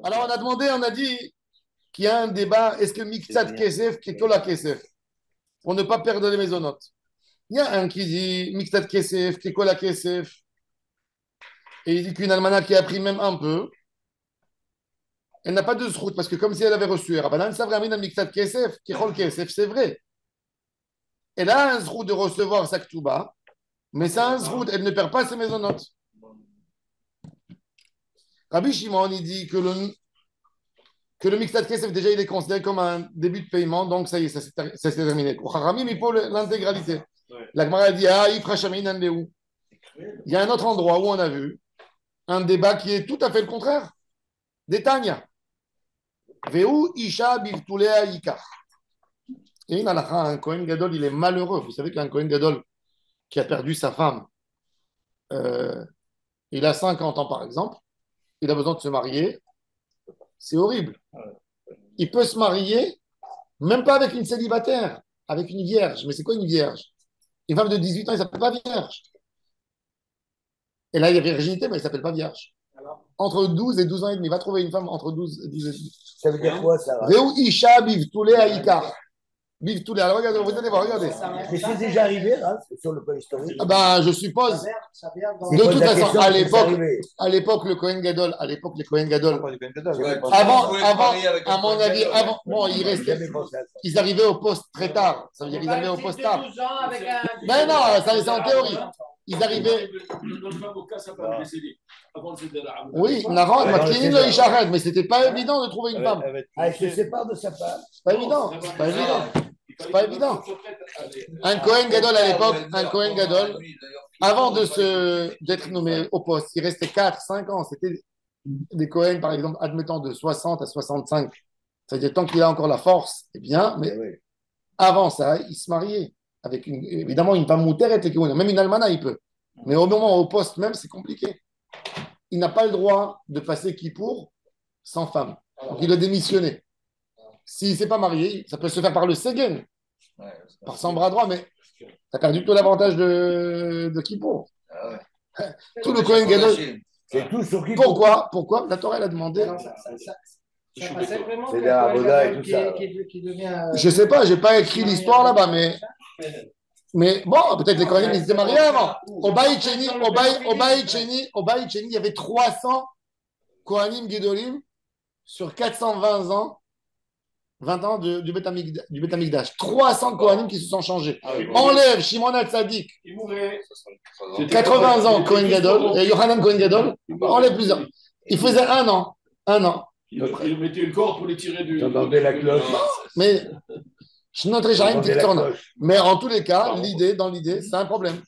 Alors on a demandé, on a dit qu'il y a un débat, est-ce que Miktsat Kesef, Kekola Kesef, pour ne pas perdre les maisonnotes. Il y a un qui dit Miktsat Kesef, Kekola Kesef, et il dit qu'une almana qui a pris même un peu, elle n'a pas de zrout, parce que comme si elle avait reçu Rabbanan, ça vraiment Miktsat Kesef, Kechol Kesef, c'est vrai. Elle a un zrout de recevoir sa Ktuba, mais c'est un zrout, elle ne perd pas ses maisonnotes. Rabbi Shimon, il dit que le Miktsat Kesef, déjà, il est considéré comme un début de paiement, donc ça y est, ça s'est terminé. Pour Haramim, il faut l'intégralité. La Gemara dit, ah, il y a un autre endroit où on a vu un débat qui est tout à fait le contraire. Des Tanya. Veu Isha Bivtulea Ikar. Et une halakha, un Kohen Gadol, il est malheureux. Vous savez qu'un Kohen Gadol qui a perdu sa femme, euh, il a 50 ans par exemple, il a besoin de se marier, c'est horrible. Il peut se marier, même pas avec une célibataire, avec une vierge. Mais c'est quoi une vierge? Une femme de 18 ans, elle ne s'appelle pas vierge. Et là, il y a virginité, mais elle ne s'appelle pas vierge. Entre 12 et 12 ans et demi, il va trouver une femme entre 12 et 12 et demi. Ça veut dire quoi, ça? Veu Isha Bivtulea Ikar. Bivtulea. Alors, regardez, vous allez voir, regardez. Mais c'est déjà arrivé, là, sur le plan historique. Ah ben, je suppose. C'est De pas toute la façon, question à que c'est l'époque, arrivé. à l'époque, le Kohen Gadol, à l'époque, les Kohen Gadol, Ouais, à mon avis, avant, bon, J'ai jamais pensé à ça. ils arrivaient au poste très tard. Ça veut dire qu'ils arrivaient au poste tard. Mais non, ça c'est en théorie. Ils arrivaient. Oui, Naran, Matkinin le Ishared, mais c'était pas évident de trouver une femme. Ah, il se sépare de sa femme. C'est pas évident. C'est pas évident. C'est pas évident. Un Kohen Gadol à l'époque, un Kohen Gadol, avant d'être nommé au poste, il restait 4, 5 ans. C'était des Kohen, par exemple, admettant de 60 à 65. C'est-à-dire, tant qu'il a encore la force, c'est bien, mais avant ça, il se mariait avec évidemment une femme moutère, même une almana, il peut. Mais au moment, au poste même, c'est compliqué. Il n'a pas le droit de passer Kippour sans femme. Donc, il a démissionné. S'il ne s'est pas marié, ça peut se faire par le Segen, par son bras droit, mais tu n'as perdu tout l'avantage de Kippour. Tout le Kohen Gadol. C'est tout sur Kippour. Pourquoi la Torah elle a demandé. C'est la Avoda et tout ça. Je ne sais pas, je n'ai pas écrit l'histoire là-bas, mais bon, peut-être les Kohanim, ils étaient mariés avant. Au Baït Sheni, il y avait 300 Kohanim Gedolim sur 420 ans, 20 ans du Beth Amikdash. 300 Kohanim qui se sont changés. Enlève Shimon HaTzadik, 80 ans Kohen Gadol, et Yohanan Kohen Gadol, enlève plusieurs. Il faisait un an. Il mettait une corde pour les tirer du. J'entendais la cloche. Mais mais en tous les cas, dans l'idée, c'est un problème.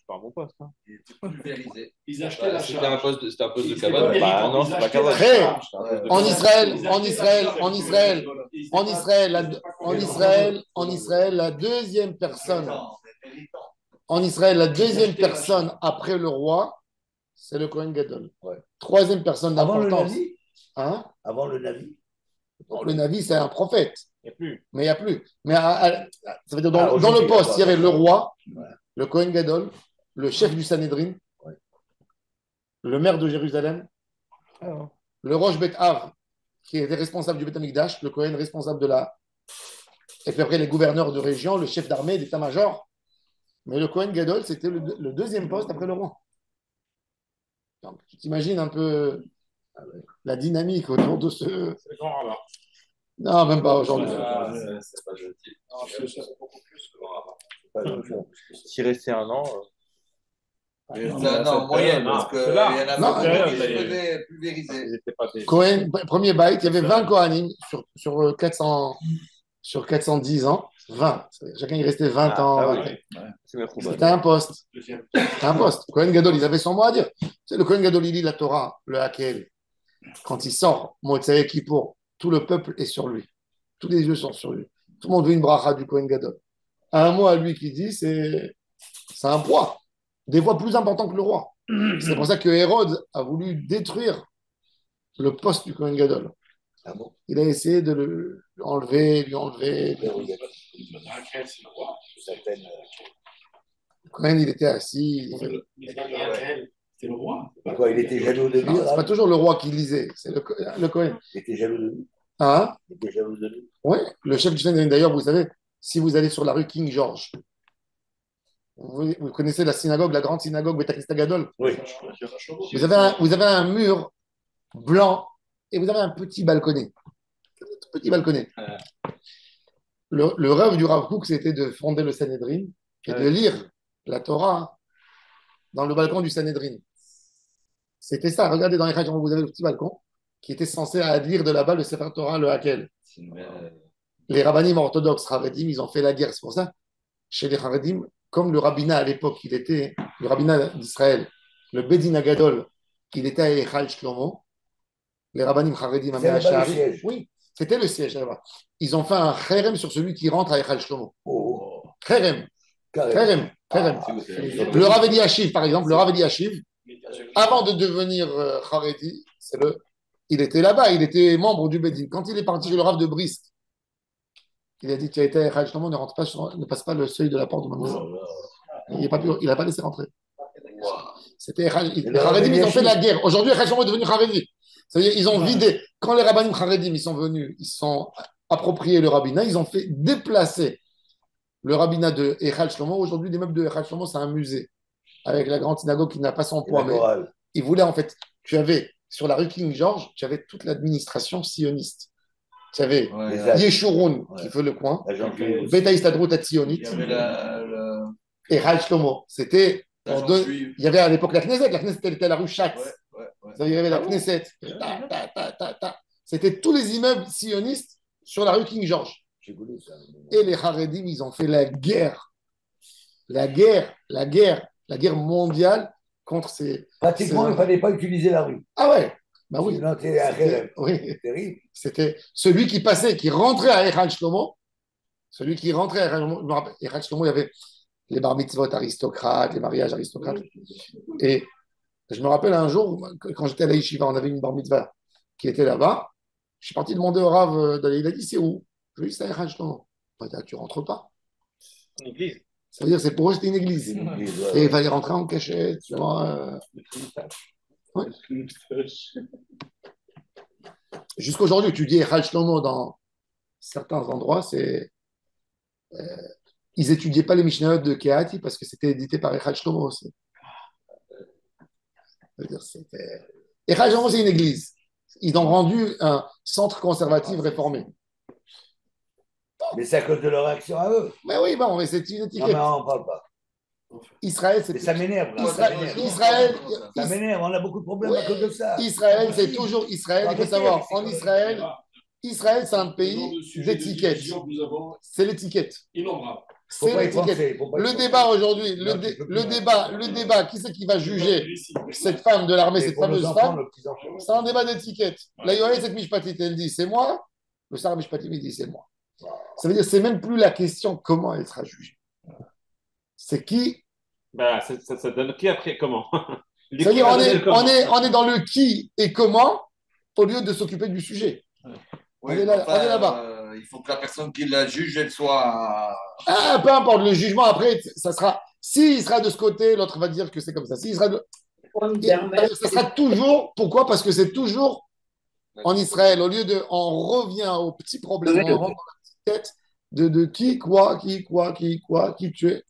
Ils achetaient la C'était charge. c'était un poste de cabane. Bah non, c'est pas cabane. En Israël, la deuxième personne après le roi, c'est le Kohen Gadol. Troisième personne d'importance. Avant le Navi. Non, le Navi, c'est un prophète. Il n'y a plus. Mais il n'y a plus. Mais ça veut dire dans le poste, il y avait le roi, le Kohen Gadol, le chef du Sanhédrin, le maire de Jérusalem, le Rosh Bet Av, qui était responsable du Beth Amikdash, le Kohen responsable de la. Et puis après, les gouverneurs de région, le chef d'armée, d'état-major. Mais le Kohen Gadol, c'était le deuxième poste après le roi. Donc, tu t'imagines un peu la dynamique autour de ce. C'est le grand rabbin. Non, même pas aujourd'hui. C'est pas gentil. C'est beaucoup plus que le rabbin. S'il restait un an. Non, en moyenne, parce qu'il y en a Non, beaucoup qui se faisaient pulvériser. Cohen, premier bail, il y avait 20 Kohanim sur 410 ans. 20. Chacun, il restait 20 ans. C'était un poste. Cohen Gadol, ils avaient son mot à dire. C'est le Cohen Gadol, il lit la Torah, le Hakel. Quand il sort, Motsei Kippour, tout le peuple est sur lui. Tous les yeux sont sur lui. Tout le monde veut une bracha du Cohen Gadol. Un mot à lui qui dit, c'est un poids. Des fois plus important que le roi. C'est pour ça que Hérode a voulu détruire le poste du Kohen Gadol. Il a essayé de lui enlever. Le Kohen, il était assis. C'est le roi. Quoi, il était jaloux de lui, Non, c'est pas toujours le roi qui lisait, c'est le Cohen. Il était jaloux de lui. Hein? Il était jaloux de lui. Oui, le chef du Sanhedrin. D'ailleurs, vous savez, si vous allez sur la rue King George, vous connaissez la synagogue, la grande synagogue Beth Knesset Gadol. Oui. Vous avez un mur blanc et vous avez un petit balconnet. Un tout petit balconnet. Le rêve du Rav Kook, c'était de fonder le Sanhedrin et de lire la Torah dans le balcon du Sanhedrin. C'était ça. Regardez dans les Hajj, vous avez le petit balcon qui était censé lire de là-bas le Sefer Torah, le Hakel. Les rabbinim orthodoxes, Haredim, ils ont fait la guerre. C'est pour ça, chez les Haredim, comme le rabbinat à l'époque, il était le rabbinat d'Israël, le Bedin Agadol, il était à Echal Shlomo. Les rabbinim Haredim à Me'achari. Oui, c'était le siège là-bas. Ils ont fait un kherem sur celui qui rentre à Echal Shlomo. Oh. Kherem. Kherem. Kherem. Le Rav Eliashiv, par exemple, le Rav Eliashiv, avant de devenir Haredi, il était là-bas, il était membre du Bedin. Quand il est parti chez le Rav de Brist, il a dit qu'il a été à Echal Shlomo, ne passe pas le seuil de la porte de ma maison. Il n'a pas laissé rentrer. C'était les Haredim, ils ont fait la guerre. Aujourd'hui, Echal Shlomo est devenu Haredi. C'est-à-dire, ils ont vidé. Quand les rabbinim Haredim ils sont venus, ils sont appropriés le rabbinat, ils ont fait déplacer le rabbinat de Echal Shlomo. Aujourd'hui, les meubles de Echal Shlomo, c'est un musée avec la grande synagogue qui n'a pas son poids. Mais ils voulaient en fait, tu avais sur la rue King George, tu avais toute l'administration sioniste. Tu avais Yeshurun qui fait le coin, Beta Istadrut Tzionit, Echal Shlomo. C'était il y avait à l'époque la Knesset. La Knesset était à la rue Schatz. Il y avait la Knesset. C'était tous les immeubles sionistes sur la rue King George. Et les Haredim, ils ont fait la guerre mondiale contre ces. Pratiquement, il ne fallait pas utiliser la rue. Ah ouais, bah oui. C'était terrible. C'était celui qui passait, qui rentrait à Echal Shlomo. Celui qui rentrait à Echal Shlomo, il y avait les bar mitzvot aristocrates, les mariages aristocrates. Et je me rappelle un jour, quand j'étais à la Yeshiva, on avait une bar mitzvah qui était là-bas. Je suis parti demander au Rav d'aller. Il a dit, c'est où? Je lui ai dit, c'est à Echal Shlomo. Il a dit, tu rentres pas. Une église. Ça veut dire c'est pour eux, c'était une église. Et il fallait rentrer en cachette. Tu vois, ouais. Jusqu'aujourd'hui, tu dis Echal Shlomo dans certains endroits, c'est. Ils n'étudiaient pas les Mishnayot de Kehati parce que c'était édité par Echal Shlomo aussi. Echal Shlomo, c'est une église. Ils ont rendu un centre conservatif réformé. Mais c'est à cause de leur action à eux. Mais oui, bon, mais c'est une étiquette. Non, on ne parle pas. Israël, c'est. Mais ça m'énerve. Ça m'énerve, on a beaucoup de problèmes à cause de ça. Israël, c'est toujours Israël. Il faut savoir, en Israël, c'est un pays d'étiquette. C'est l'étiquette. C'est l'étiquette. Le débat aujourd'hui, le débat, qui c'est qui va juger cette femme de l'armée, cette fameuse femme? C'est un débat d'étiquette. La Yoel, cette Mishpatit, elle dit c'est moi. Le Sarah Mishpatit, il dit c'est moi. Ça veut dire c'est même plus la question comment elle sera jugée. C'est qui. Bah, ça donne qui après comment? C'est-à-dire on est dans le qui et comment au lieu de s'occuper du sujet. Oui, on est là-bas. Il faut que la personne qui la juge, elle soit. Peu importe, le jugement après, ça sera. S'il sera de ce côté, l'autre va dire que c'est comme ça. S'il sera ça sera toujours. Pourquoi? Parce que c'est toujours en Israël. Au lieu de. On revient au petit problème. On rentre dans la petite tête de qui, quoi, qui tu es.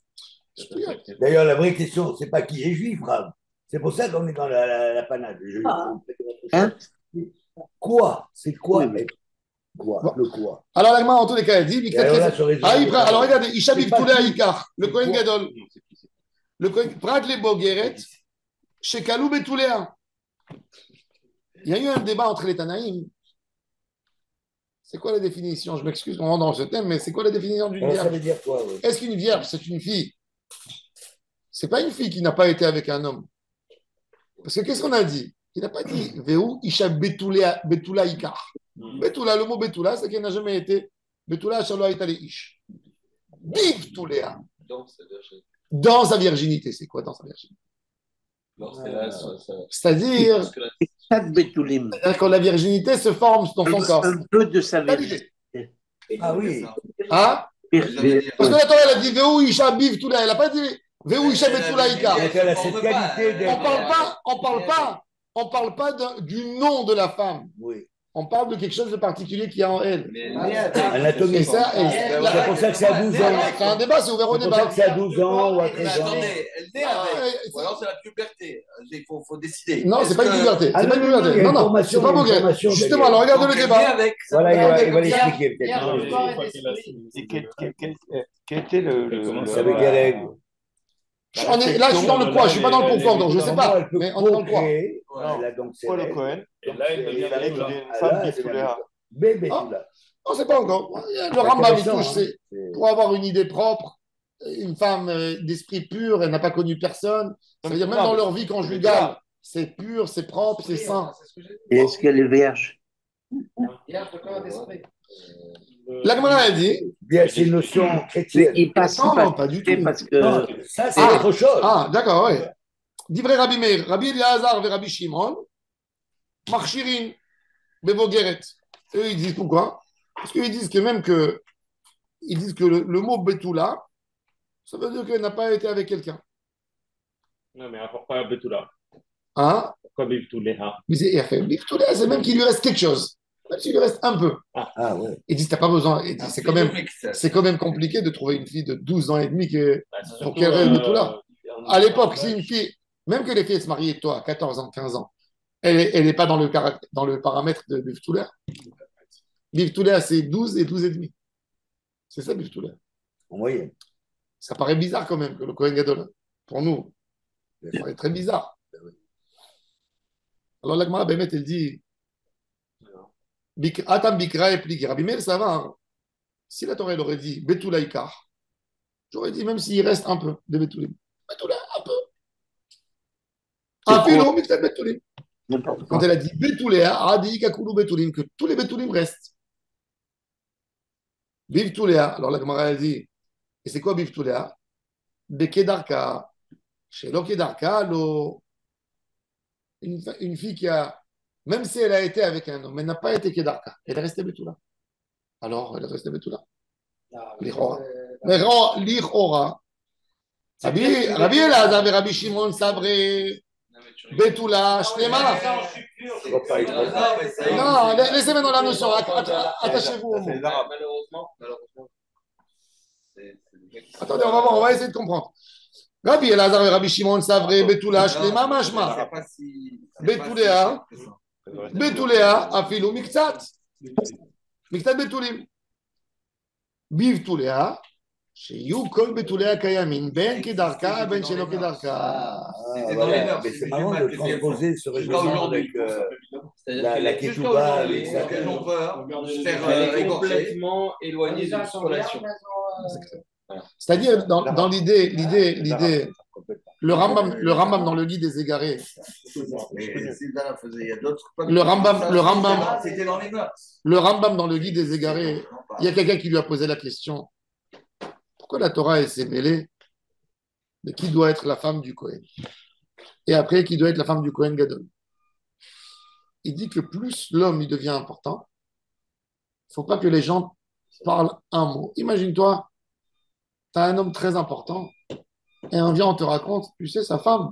D'ailleurs, la vraie question, c'est pas qui est juif, Rav. C'est pour ça qu'on est dans la panade. Hein? Quoi? C'est quoi, mec? Quoi? Bon. Le quoi? Alors, la en tous les cas, elle dit. Alors, regardez, Ishabib Toulé Aïkar, le Kohen Gadol. Le Kohen Pradle Bogeret, chez Kaloub et Touléa. Il y a eu un débat entre les Tanaïm. C'est quoi la définition? Je m'excuse, on rentre dans ce thème, mais c'est quoi la définition d'une vierge? Ça veut dire quoi? Oui. Est-ce qu'une vierge, c'est une fille? C'est pas une fille qui n'a pas été avec un homme. Parce que qu'est-ce qu'on a dit? Il n'a pas dit Véou Isha Betula Ikar. Betula, le mot Betula, c'est qu'elle n'a jamais été Betula Shalom Itali Ish. Biv Touléa. Dans sa virginité. C'est quoi dans sa virginité? C'est-à-dire que la virginité se forme dans son corps. Un peu de sa virginité. Ah oui. Ah? Parce que la Torah, elle a dit Véou Isha Biv Touléa. Elle n'a pas dit Vehu Isha Betula Ika. Donc elle a cette qualité d'être. On parle pas du nom de la femme. Oui. On parle de quelque chose de particulier qu'il y a en elle. Anatomie. Et ça, C'est pour ça que c'est à 12 ans. c'est un débat, c'est ouvert au C'est pour ça débat. que c'est à 12 ans ou à Mais 13 ans. attendez, elle naît avec. Ou alors c'est la puberté. Il faut décider. Non, c'est pas une puberté. Ah C'est non, pas une non, non, il y a puberté. une Non, non, formation, c'est pas il y a une Boguet. formation, Justement, Daniel. alors regarde le Donc, elle débat. naît avec. Voilà, il va Hier, l'expliquer hier, peut-être. Et quel était Vous savez quelle règle? Là, je suis dans le quoi? Je suis pas dans le confort, donc je sais pas. Elle peut Mais on est dans le quoi? procréer. Ouais. Elle a donc ses Paul règles. Cohen? Et là, elle devient Il fallait qu'il y ait Betula. une Ah, femme là, qui c'est voulait. Bébé, Ah. tout là. On ne sait pas encore. Le C'est Rambam, il intéressant, touche, hein. c'est pour avoir une idée propre, une femme d'esprit pur, elle n'a pas connu personne. Ça veut dire, même dans leur vie conjugale, c'est pur, c'est propre, c'est sain. Et est-ce qu'elle est vierge? L'Agmara a dit. Bien, c'est une notion Mais chrétienne. il passe Non, pas du tout. parce Non, que ça, c'est autre chose. Ah, d'accord, oui. Divrei Rabbi Meir, Rabbi Eliezer et Rabbi Shimon, Marchirin, Bebogeret. Eux, ils disent pourquoi? Parce qu'ils disent que même que, ils disent que le mot Betula, ça veut dire qu'elle n'a pas été avec quelqu'un. Non, mais pourquoi Betula? Hein? Pourquoi Betula? Mais c'est Betula, c'est même qu'il lui reste quelque chose. Même s'il lui reste un peu. Ah ouais. Ils disent, t'as pas besoin. Ils disent, c'est quand même compliqué de trouver une fille de 12 ans et demi pour qu'elle reste Betula. À l'époque, si une fille, même que les filles se marient, toi, à 14 ans, 15 ans, elle n'est pas dans le paramètre de Betula. Betula, c'est 12 et 12 et demi. C'est ça, Betula. En moyenne. Ça paraît bizarre quand même que le Kohen Gadol, pour nous, ça paraît très bizarre. Alors l'Agmara Bémet, elle dit Atam Bikra et Pligi. Rabbi Meir, ça va. Hein. Si la Torah elle aurait dit Betula Ikar, j'aurais dit même s'il reste un peu de Betulim. Betula, un peu. Un filo, mais peut-être Betulim. Quand elle a dit Betuléa, Adi Kakulu Betulim, que tous les Betulim restent. Biv Tuléa. Alors l'Agmara elle dit et c'est quoi Biv Tuléa? Bekedarka. Chez Lokedarka, une fille qui a, même si elle a été avec un homme, elle n'a pas été Kedarka, elle est restée Betula. Alors, elle est restée Betula. L'Ichora. Mais l'Ichora. Rabbi Elazar et Rabbi Shimon Sabré, Betula, Shlema. Non, laissez maintenant la notion, attachez-vous au mot. Malheureusement. Attendez, on va voir, on va essayer de comprendre. Rabbi Elazar et Rabbi Shimon Savré, Betula, Shlema, Mashma. Betulea, Afilu, Miktsat. Miktsat Betulim. Biv Tulea, שיהיו כל בתולי הקיימים, בין כדרכה, בין שלא כדרכה. Mais c'est marrant de transposer ce raisonnement avec la ketouba. Elles ont peur de se faire Elle est égorger. complètement éloignée de cette relation. C'est-à-dire, dans l'idée, le Rambam dans le guide des égarés. Le Rambam, C'était dans les notes. le Rambam dans le guide des égarés, il y a quelqu'un qui lui a posé la question. Pourquoi la Torah s'est mêlée de qui doit être la femme du Kohen? Et après, qui doit être la femme du Kohen Gadol? Il dit que plus l'homme il devient important, il ne faut pas que les gens parlent un mot. Imagine-toi, tu as un homme très important et on vient, on te raconte, tu sais, sa femme,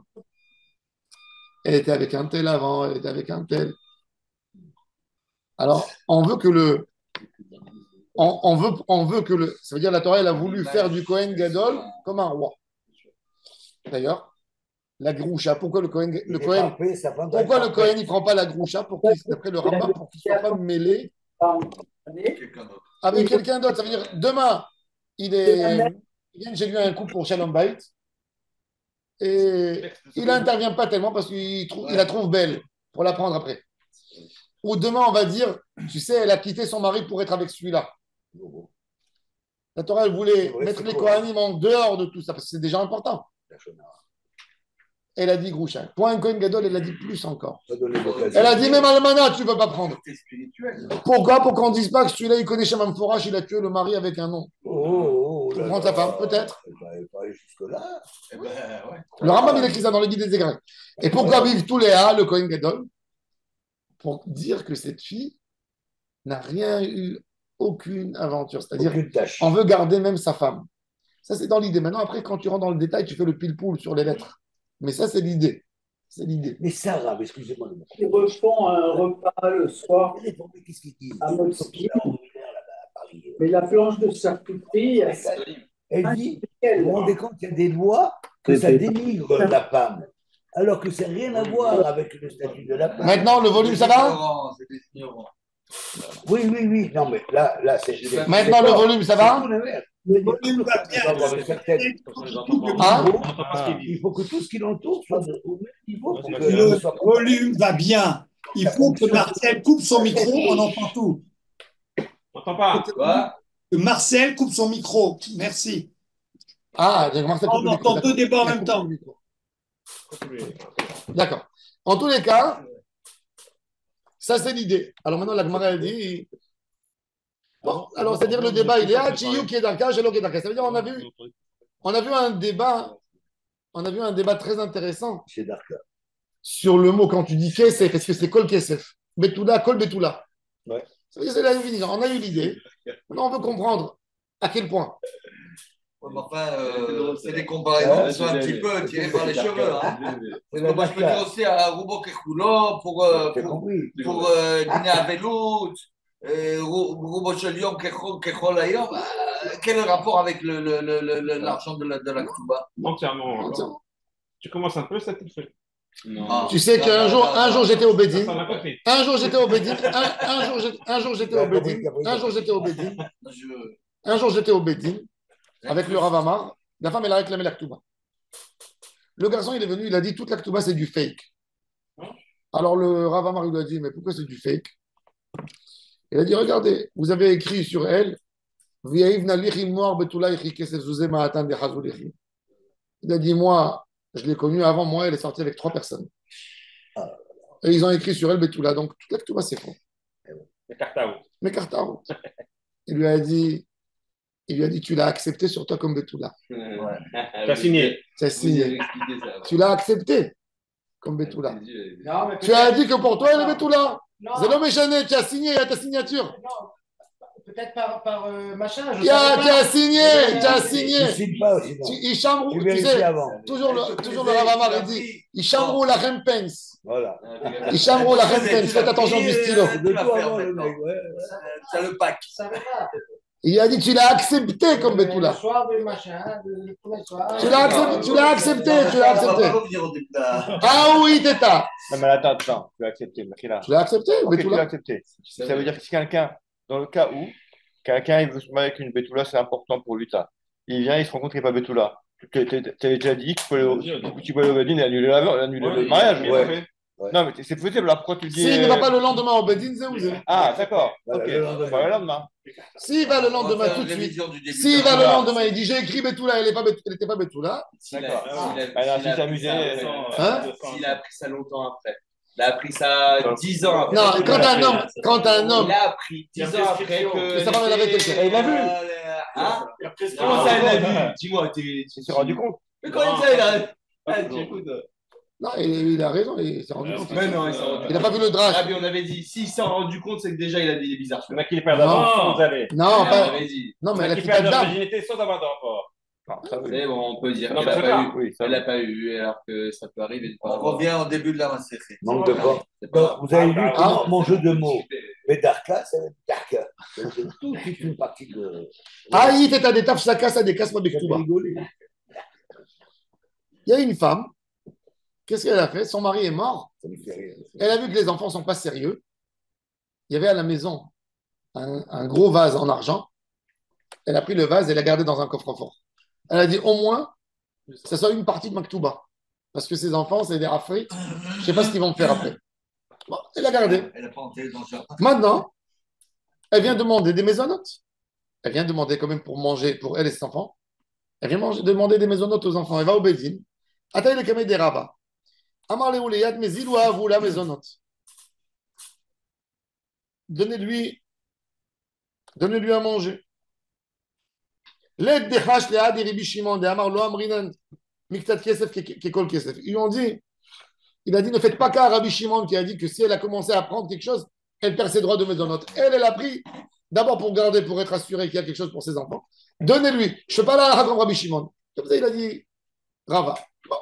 elle était avec un tel avant, elle était avec un tel. Alors, on veut que ça veut dire la Torah, elle a voulu faire du Kohen Gadol comme un roi. D'ailleurs, la groucha, pourquoi le Kohen, il ne prend pas la groucha d'après le Rambam, pour qu'il ne soit pas mêlé avec quelqu'un d'autre? Ça veut dire, demain, il vient chez lui un coup pour Shalom Bayit et il n'intervient pas tellement parce qu'il la trouve belle pour la prendre après. Ou demain, on va dire, tu sais, elle a quitté son mari pour être avec celui-là. La Torah, elle voulait mettre les Kohanim en dehors de tout ça, parce que c'est déjà important. Elle a dit Groucha. Pour un Kohen Gadol, elle a dit plus encore. Elle a dit même Almana, tu ne peux pas prendre. Pourquoi? Pour qu'on ne dise pas que celui-là, il connaît Shemam Forash, il a tué le mari avec un nom. Tu prends ta femme, peut-être. Le Rambam, il écrit ça dans le guide des égarés. Et pourquoi vivent tous les le Kohen Gadol? Pour dire que cette fille n'a rien eu, aucune aventure. C'est-à-dire, on veut garder même sa femme. Ça, c'est dans l'idée. Maintenant, après, quand tu rentres dans le détail, tu fais le pile-poule sur les lettres. Mais ça, c'est l'idée. C'est l'idée. Mais Sarah, excusez-moi. Ils refont un repas le soir Qu'est-ce qu'ils disent? à Montpellier, À Paris. mais la planche de charcuterie, Elle dit, vous vous rendez compte qu'il y a des lois que ça dénigre la femme, alors que ça n'a rien à voir avec le statut de la femme. Maintenant, le volume, ça va? C'est des ignorants. Oui, oui, oui. Non, mais là, c'est. Maintenant, le volume, ça va? Le volume va bien. Hein? Il faut que tout ce qui l'entoure soit au même niveau. Pour que Le soit volume va bien. Il faut que Marcel coupe son micro, on entend tout. On n'entend pas. Quoi? Que Marcel coupe son micro. Merci. Ah, j'ai commencé à couper On le micro, entend deux d'accord. débats en Il a même coupé temps. le micro. D'accord. En tous les cas, ça, c'est l'idée. Alors maintenant, la Gemara, elle dit. Bon, alors, c'est-à-dire le débat, il est à Chiyu qui est Darka, Gelo qui est Darka. Ça veut dire, on a vu un débat très intéressant chez Darka. sur le mot quand tu dis Kesef, est-ce que c'est Kol Kesef? Betula, Kol Betula. Ouais. Ça veut dire, c'est la définition. On a eu l'idée. Maintenant, on veut comprendre à quel point. Ouais, mais enfin, c'est des comparaisons qui sont un petit peu tirées par les cheveux. Hein. Moi, je peux dire aussi à Roubo Kekoulo pour dîner à Velout, Roubo Chelion Kekol Ayom. Quel est le rapport avec l'argent de la Kouba? Entièrement. Tu commences un peu, ça te fait. Non. Tu sais qu'un jour j'étais au Bédine. On a compris. Un jour j'étais au Bédine. Un jour j'étais au Bédine. Un jour j'étais au Bédine. Un jour j'étais au Bédine avec le Rav Amar. La femme elle a réclamé la Ktouba. Le garçon il est venu, il a dit toute la Ktouba c'est du fake. Alors le Rav Amar il lui a dit mais pourquoi c'est du fake? Il a dit regardez, vous avez écrit sur elle. Il a dit moi je l'ai connue avant moi, elle est sortie avec 3 personnes. Et ils ont écrit sur elle Betula. Donc toute la Ktouba c'est faux. Mais Kartao. Il lui a dit, tu l'as accepté sur toi comme Betula. Tu as signé. Tu as signé. Tu l'as accepté comme Betula. Tu as dit que pour toi, elle est Betula. C'est l'homme échané, tu as signé, il y a ta signature. Non, peut-être par machin. Tu as signé, tu as signé. Il ne signe pas aussi. Il chambre, tu sais, toujours le Rav Amar, il dit, il chambre la Rempens. Voilà. Il chambre la Rempens, faites attention du stylo. C'est le pack. Il a dit, tu l'as accepté comme Betula. Le soir de machin, le premier soir. Tu l'as accepté. Ah oui, Teta. Non, mais attends, tu l'as accepté. Tu l'as accepté, Ok, tu Betula. l'as accepté. Ça veut dire que si quelqu'un, dans le cas où quelqu'un il veut se marier avec une Betula, c'est important pour lui. Il vient, il se rend compte qu'il n'est pas Betula. Tu avais déjà dit qu'il tu peux aller au wedding et annuler le mariage. Ouais. Non, mais c'est possible. Là, pourquoi tu dis. S'il ne va pas le lendemain au Bedin, c'est où c'est? Ah, d'accord. Voilà, Ok. le lendemain. Bah, le lendemain. S'il va le lendemain tout de suite, s'il va le lendemain, il dit j'ai écrit Betula, elle n'était pas Betula. D'accord. Alors, si t'amusais. Hein? S'il a appris ça longtemps après. Il a appris ça 10 ans après. Non, quand un homme, Il a appris 10 ans après que. sa femme elle avait quelqu'un. Et il l'a vu. Hein? Comment ça, il l'a vu? Dis-moi, Il s'est rendu compte. Mais comment ça, il a. Ah, écoute. Non, il a raison, il s'est rendu compte. Mais non, il s'est rendu compte. Il n'a pas vu le drache. Ah, mais on avait dit, s'il s'est rendu compte, c'est que déjà il a dit des bizarres. Il y en a qui les perdent d'avance, vous allez. Non, On pas. avait dit. Non, mais elle a Qui quitté la perdent leur dame. virginité sans avoir de rapport. C'est bon, on peut dire Non, qu'elle mais n'a c'est pas ça. eu. Oui, ça Elle va. n'a pas eu, alors que ça peut arriver de pas On avoir. revient au début de la macérie. Manque de force. C'est pas grave. Donc, vous avez vu Ah. mon jeu de mots. Mais Darka, c'est Darka. C'est toute une partie de. Aïe, t'es à des tafs, ça casse à des casses, pas Ça fait Bektuba. rigoler. Il y a une femme, qu'est-ce qu'elle a fait? Son mari est mort. Ça me fait rire. Elle a vu que les enfants ne sont pas sérieux. Il y avait à la maison un gros vase en argent. Elle a pris le vase et l'a gardé dans un coffre-fort. Elle a dit au moins, que ce soit une partie de Maktouba. Parce que ces enfants, c'est des rafrites. Je ne sais pas ce qu'ils vont faire après. Bon, elle l'a gardé. Elle n'a pas enterré dans le jardin. Maintenant, elle vient demander des maisonnotes. Elle vient demander quand même pour manger pour elle et ses enfants. Elle vient demander des maisonnotes aux enfants. Elle va au Bédine. Ataï le kamé des rabats. Amar le ouleyat, mais il ou avou la maisonnote. Donnez-lui à manger. L'aide des hash les adi ribi shimon de amar lo amrinan miktat kesef kekol kesef. Ils lui ont dit, il a dit ne faites pas cas à Rabbi Shimon qui a dit que si elle a commencé à prendre quelque chose, elle perd ses droits de maisonnote. Elle a pris d'abord pour garder, pour être assurée qu'il y a quelque chose pour ses enfants. Donnez-lui. Je ne fais pas la halakha comme Rabbi Shimon. Comme ça, il a dit Rava. Bon.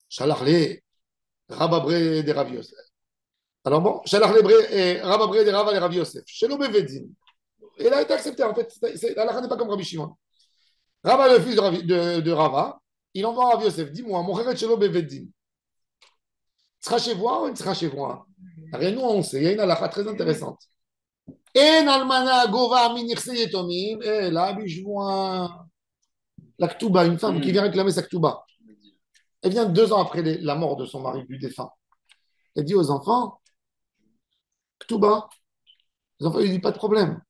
Shalachle, Rababre de Rav Yosef. Alors bon, Shalachle Rababre de Rava et Rav Yosef. Shelo Bevedin. Et il a été accepté, en fait. La halakha n'est pas comme Rabbi Shimon. Rava, le fils de Rava, il envoie Rav Yosef. Dis-moi, mon frère est Shelo Bevedin. Sera chez vous ou il sera chez vous? Rien, nous, on sait. Il y a une halakha très intéressante. En almana gova min yetomim. Et là, bijouin. La Ktuba, une femme qui vient réclamer sa Ktuba. Elle vient 2 ans après la mort de son mari, du défunt. Elle dit aux enfants, Ktuba. Les enfants, ils disent pas de problème.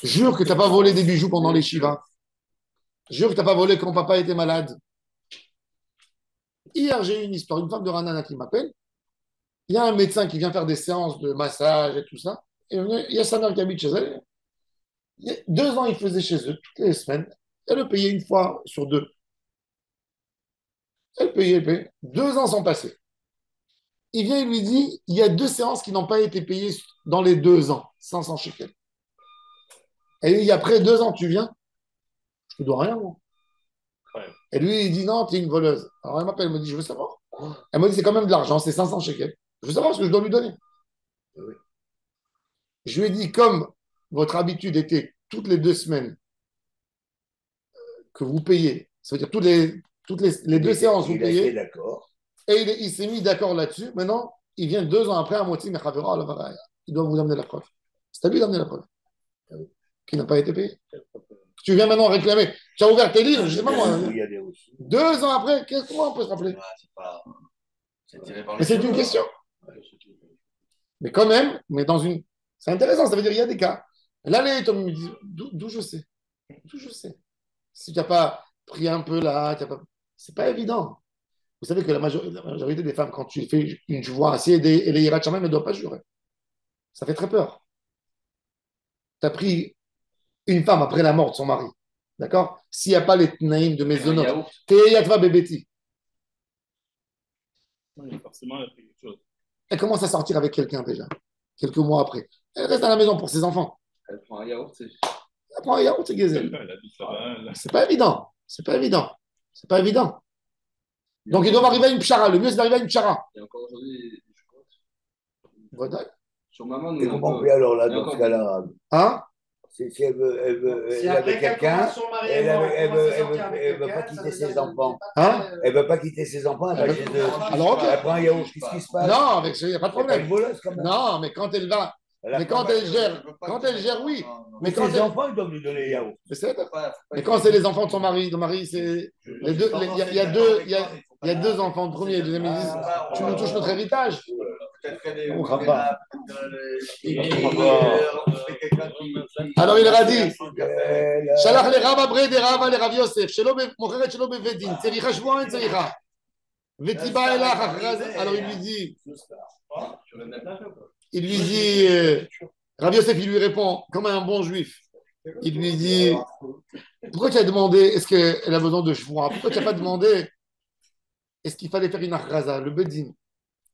Jure que tu n'as pas volé des bijoux pendant les Shivas. Jure que tu n'as pas volé quand papa était malade. Hier, j'ai eu une histoire, une femme de Ranana qui m'appelle. Il y a un médecin qui vient faire des séances de massage et tout ça. Et il y a sa mère qui habite chez elle. 2 ans, il faisait chez eux, toutes les semaines. Elle le payait une fois sur 2. Elle payait. 2 ans sont passés. Il vient et lui dit, il y a 2 séances qui n'ont pas été payées dans les 2 ans. 500 shekels. Et il dit, après 2 ans, tu viens? Je te dois rien, moi. Ouais. Et lui, il dit, non, tu es une voleuse. Alors elle m'appelle, elle me dit, je veux savoir. Elle me dit, c'est quand même de l'argent, c'est 500 shekels. Je veux savoir ce que je dois lui donner. Oui. Je lui ai dit, comme votre habitude était toutes les 2 semaines que vous payez, ça veut dire toutes les 2 séances, vous payez. Et il s'est mis d'accord là-dessus. Maintenant, il vient 2 ans après à moitié, il doit vous amener la preuve. C'est à lui d'amener la preuve. Qui n'a pas été payé. Tu viens maintenant réclamer. Tu as ouvert tes livres, je ne sais pas moi. 2 ans après, comment on peut se rappeler? Mais c'est une question. Mais quand même, c'est intéressant, ça veut dire qu'il y a des cas. Là, les Tom me disent, d'où je sais? D'où je sais? Si tu n'as pas pris un peu là, c'est pas évident. Vous savez que la majorité des femmes, quand tu fais une joie, si elle est hirat shamayim, elle ne doit pas jurer. Ça fait très peur. Tu as pris une femme après la mort de son mari. D'accord? S'il n'y a pas les tnaïm de Maisonot, t'es yatva bébéti. Oui, forcément, elle a fait quelque chose. Elle commence à sortir avec quelqu'un déjà, quelques mois après. Elle reste à la maison pour ses enfants. Elle prend un yaourt, c'est Gezel. C'est pas évident. C'est pas évident. C'est pas évident. Donc, ils doivent arriver à une pchara. Le mieux, c'est d'arriver à une pchara. Il y a encore aujourd'hui des chocolates. Voilà. Sur maman, et comment on fait alors là, dans ce cas-là? Hein? Si elle veut avec quelqu'un, elle ne veut pas quitter ses enfants. Hein? Elle ne veut pas quitter ses enfants, elle va chez eux. Alors, ok. Elle prend un yaourt, qu'est-ce qui se passe? Non, il n'y a pas de problème. Quand même. Non, mais quand elle va. Mais quand elle gère, oui. Mais quand ses enfants, ils doivent lui donner les yaourts. Mais quand c'est les enfants de son mari, le mari, c'est. Les deux, il y a 2 enfants, le premier et le deuxième, ils disent tu nous touches notre héritage. On ne croit pas. Alors il leur a dit Shalach le Rav Abré de Rava le Rav Yosef, Mocheret Shelo Bevedin, Tzericha Shvuah en Tzericha. Vetiba Elach Achraz. Alors il lui dit, Rav Yosef, il lui répond comme un bon juif. Il lui dit pourquoi tu as demandé, est-ce qu'elle a besoin de Shvuah? Pourquoi tu n'as pas demandé, est-ce qu'il fallait faire une achraza, le bedin?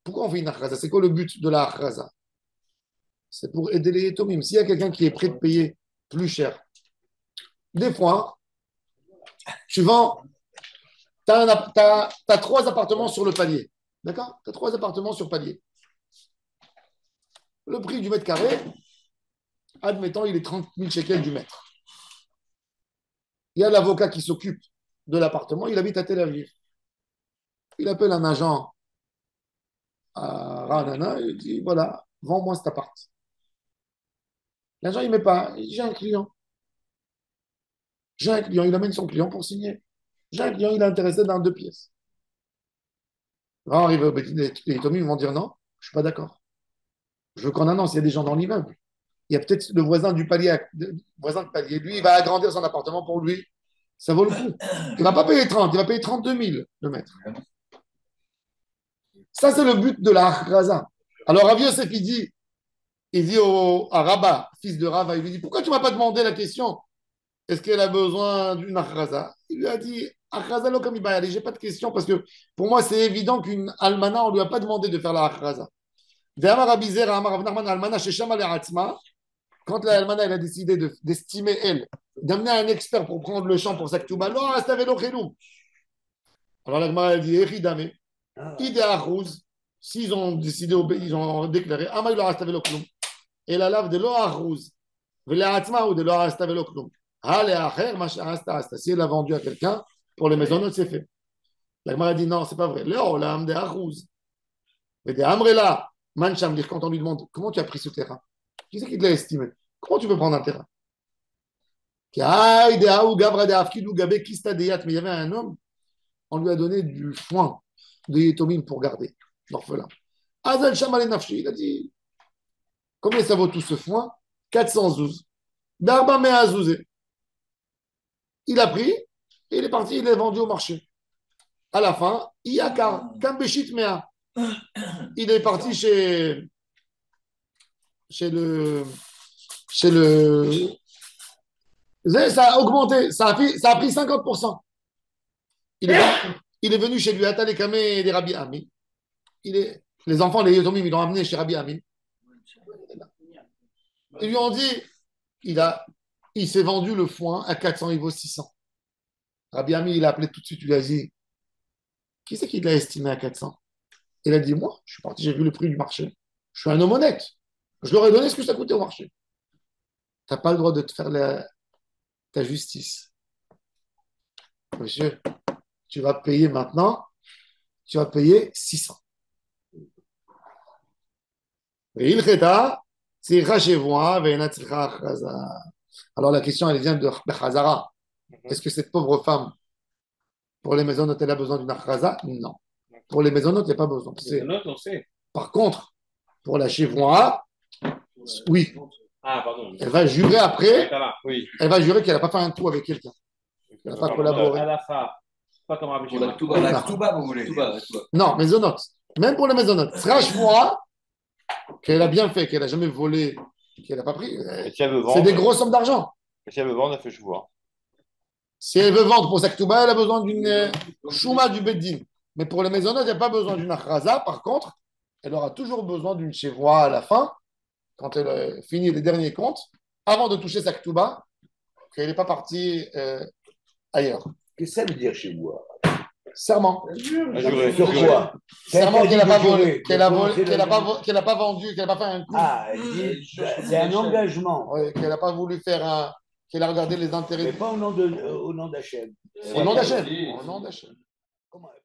Pourquoi on fait une achraza? C'est quoi le but de la achraza? C'est pour aider les Yetomim. S'il y a quelqu'un qui est prêt de payer plus cher, des fois, tu vends, tu as 3 appartements sur le palier. D'accord? Tu as 3 appartements sur palier. Le prix du mètre carré, admettons, il est 30 000 shekels du mètre. Il y a l'avocat qui s'occupe de l'appartement, il habite à Tel Aviv. Il appelle un agent à Ranana, il dit voilà, vends-moi cet appart. L'agent, il ne met pas, il dit j'ai un client. J'ai un client, il amène son client pour signer. J'ai un client, il est intéressé dans 2 pièces. Quand arrive au Bédine, les Tommy vont dire non, je ne suis pas d'accord. Je veux qu'on annonce, il y a des gens dans l'immeuble. Il y a peut-être le voisin du palier, lui, il va agrandir son appartement pour lui. Ça vaut le coup. Il ne va pas payer 30, il va payer 32 000 le mètre. Ça, c'est le but de la achraza. Alors, Rav Yosef, il dit à Rabba, fils de Rava, il lui dit, pourquoi tu ne m'as pas demandé la question? Est-ce qu'elle a besoin d'une achraza? Il lui a dit, achraza lo comme il j'ai pas de question, parce que pour moi, c'est évident qu'une almana, on ne lui a pas demandé de faire la achraza. Ve'amar Rabbi Zera, amar Rav Nachman, almana sheshama le'atzma, quand la Almana elle a décidé d'estimer, elle, d'amener un expert pour prendre le champ pour sa Ketouba, alors la Gemara elle dit, Eridame, Idea Rouz, s'ils ont décidé, ils ont déclaré, Ama il reste avec l'Oklum, et la lave de l'Oarouz, Velaatma ou de l'Oarasta avec l'Oklum. Si elle a vendu à quelqu'un, pour les maisonnotes, c'est fait. La Gemara dit non, c'est pas vrai. Léo, la Amde Arouz. Mais des Amrela, Mancham, quand on lui demande comment tu as pris ce terrain, qui c'est qui te l'a estimé? Comment tu peux prendre un terrain? Mais il y avait un homme, on lui a donné du foin de Yetomim pour garder l'orphelin. Azal Shamal Nafshi, il a dit combien ça vaut tout ce foin? 400 zouz. Darba Mea zouzé. Il a pris et il est parti, il est vendu au marché. À la fin, Iyakar, Kambeshit Mea. Il est parti chez le. Ça a augmenté, ça a pris 50%. Il est venu chez lui, Atal et Kamé des Rabbi Ami. Les enfants, les Yotomim, ils l'ont amené chez Rabbi Ami. Ils lui ont dit, il s'est vendu le foin à 400, il vaut 600. Rabbi Ami, il a appelé tout de suite, il lui a dit, qui c'est qui l'a estimé à 400? Il a dit, moi, je suis parti, j'ai vu le prix du marché. Je suis un homme honnête. Je leur ai donné ce que ça coûtait au marché. Tu n'as pas le droit de te faire ta justice. Monsieur, tu vas payer maintenant, tu vas payer 600. Et il reta, c'est Rachevoa, alors la question, elle vient de Khazara. Est-ce que cette pauvre femme, pour les maisonnotes, elle a besoin d'une achraza? Non. Pour les maisonnotes, il n'y a pas besoin. Par contre, pour la chevoa, oui. Ah, pardon. Elle va jurer après. Oui. Elle va jurer qu'elle n'a pas fait un coup avec quelqu'un. Elle n'a pas collaboré. Pas comme Pour la Ketouba, vous voulez. Non, maisonnotes. Même pour les maisonnotes. Sera chevoa, qu'elle a bien fait, qu'elle n'a jamais volé, qu'elle n'a pas pris. C'est des grosses sommes d'argent. Et si elle veut vendre, elle fait chevois. Si elle veut vendre pour sa Ketouba, elle a besoin d'une chouma du Beddin. Mais pour les maisonnotes, il n'y a pas besoin d'une achraza. Par contre, elle aura toujours besoin d'une chevoa à la fin, quand elle finit les derniers comptes, avant de toucher sa Ketouba, qu'elle n'est pas partie ailleurs. Qu'est-ce que ça veut dire chez vous? Serment. Sur quoi? Serment qu'elle n'a pas volé, qu'elle n'a pas vendu, qu'elle n'a pas fait un coup. Ah, c'est un engagement. Oui, qu'elle n'a pas voulu faire qu'elle a regardé les intérêts. Mais pas au nom d'Hachem. Au nom d'Hachem. Au nom d'Hachem.